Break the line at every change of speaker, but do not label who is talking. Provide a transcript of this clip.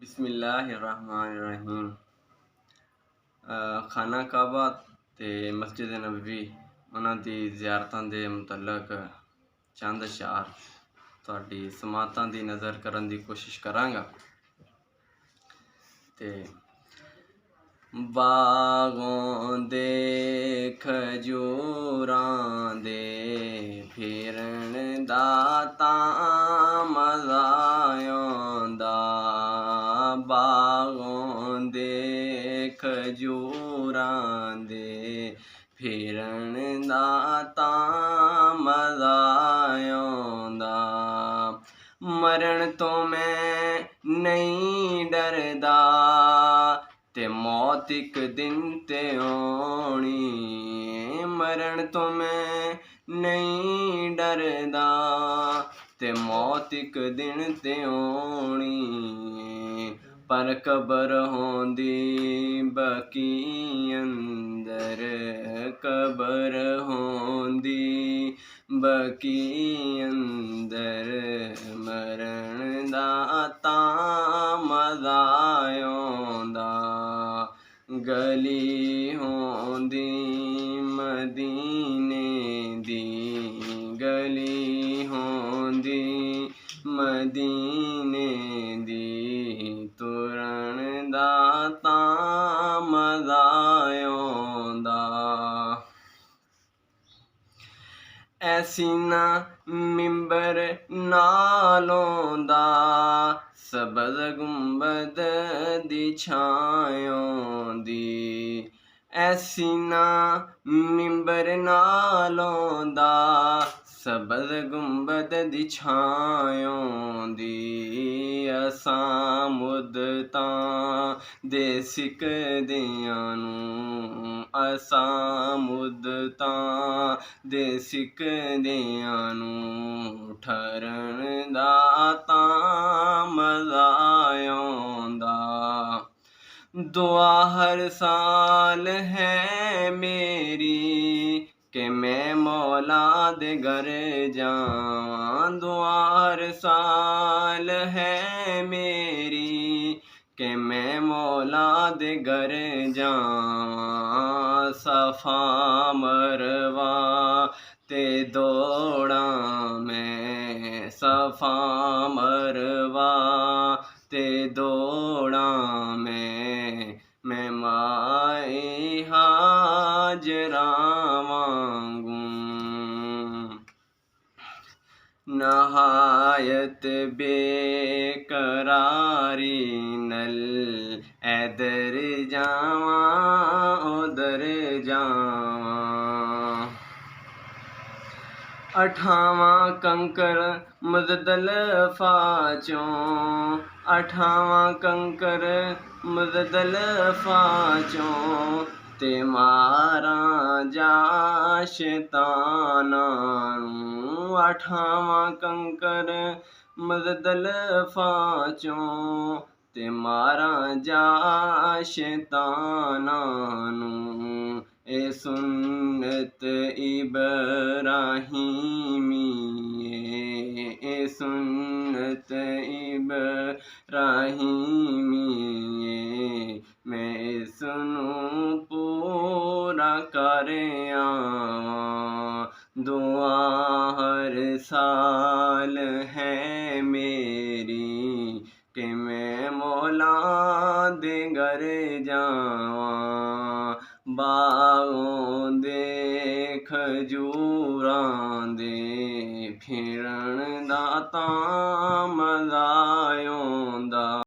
बिस्मिल्लाहिर्रहमानिर्रहीम। खाना काबा ते मस्जिद नबवी उन्हां दी ज़ियारतां दे मुतल्लक चंद अशार तुहाडी समातां दी नज़र करन दी कोशिश करांगा। ते बागों दे खजूरां दे फिरन दा तां मज़ा आंदा, बागों दे खजूरां दे फिरन दा तां मज़ा आंदा। मरण तो मैं नहीं डरदा ते मौत इक दिन ते आनी, मरण तो मैं नहीं डरदा ते मौत इक दिन ते आनी। पर कबर होंदी बाकी अंदर, कबर होंदी बाकी अंदर, मरण दा तां मज़ा आंदा। गली होंदी मदीने दी, गली होंदी मदीने दी, तुरन दा तां मज़ा आंदा। ऐसी ना मिंबर नालों दा सबज़ गुंबद दी छायों दी, ऐसी ना मिंबर नालों दा सबज़ गुंबद दी छायों दी। असां मुद्दतां दे सिकदियां नूं, असां मुद्दतां दे सिकदियां नूं, ठरन दा तां मज़ा आंदा। दुआ हर साल है मेरी कि मैं मौला दे घर जावां, दुआ हर साल है मेरी कि मैं मौला दे घर जावां। सफा मरवा ते दौड़ा मैं, सफा मरवा ते दौड़ा मैं माए हाजरा वांगू। नहायत बेकरारी नल ऐदर जावां उधर जावां। अठावां कंकर मुज़दलिफ़ा चों, अठावां कंकर मुज़दलिफ़ा चों, ते मारां जा शैतानां नूं। अठावां कंकर मुज़दलिफ़ा चों, ते मारां जा शैतानां नूं। ए सुन्नत इब्राहीमी, ए सुन्नत इब्राहीमी, मैं इसनूं पूरा कर आवां। दुआ हर साल है मेरी कि मैं मौला दे घर जावां। बागों दे खजूरां दे फिरन दा तां मज़ा आंदा।